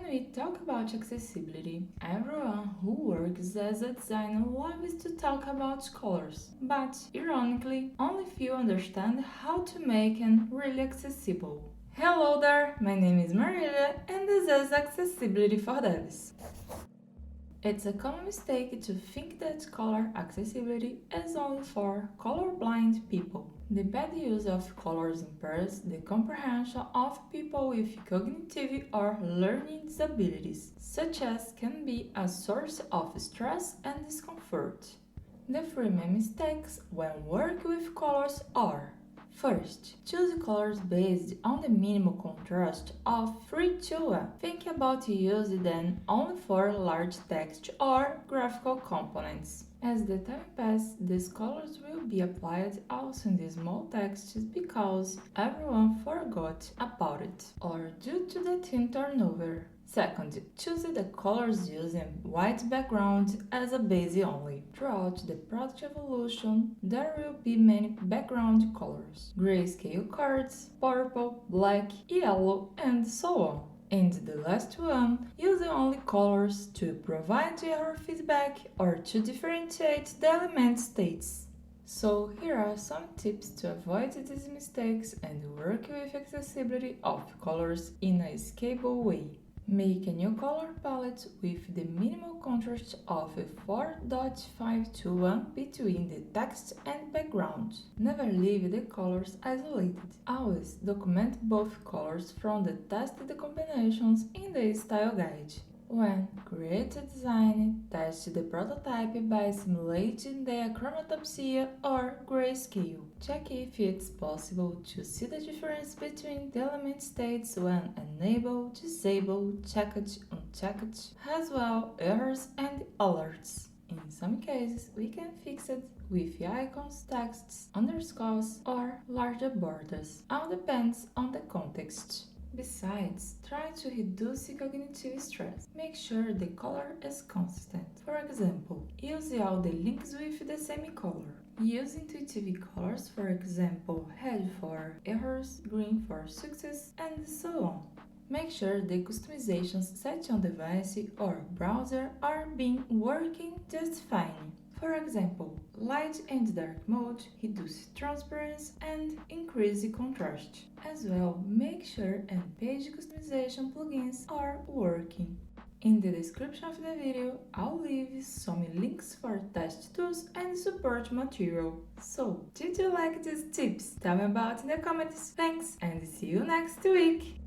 When we talk about accessibility, everyone who works as a designer loves to talk about colors, but ironically, only few understand how to make them really accessible. Hello there, my name is Maria and this is Accessibility for Devs. It's a common mistake to think that color accessibility is only for colorblind people. The bad use of colors impairs the comprehension of people with cognitive or learning disabilities, such as can be a source of stress and discomfort. The three main mistakes when working with colors are: first, choose colors based on the minimum contrast of 3 to 1. Think about using them only for large text or graphical components. As the time passes, these colors will be applied also in the small texts because everyone forgot about it, or due to the theme turnover. Second, choose the colors using white background as a base only. Throughout the product evolution, there will be many background colors: grayscale cards, purple, black, yellow, and so on. And the last one, using only colors to provide error feedback or to differentiate the element states. So here are some tips to avoid these mistakes and work with accessibility of colors in a scalable way. Make a new color palette with the minimal contrast of 4.5 to 1 between the text and background. Never leave the colors isolated. Always document both colors from the tested combinations in the style guide. When create a design, test the prototype by simulating the chromatopsia or grayscale. Check if it's possible to see the difference between the element states when enabled, disabled, checked, unchecked, as well errors and alerts. In some cases, we can fix it with icons, texts, underscores, or larger borders. All depends on the context. Besides, try to reduce cognitive stress. Make sure the color is consistent. For example, use all the links with the same color. Use intuitive colors, for example, red for errors, green for success, and so on. Make sure the customizations set on device or browser are being working just fine. For example, light and dark mode reduce transparency and increase contrast. As well, make sure and page customization plugins are working. In the description of the video, I'll leave some links for test tools and support material. So, did you like these tips? Tell me about in the comments. Thanks and see you next week!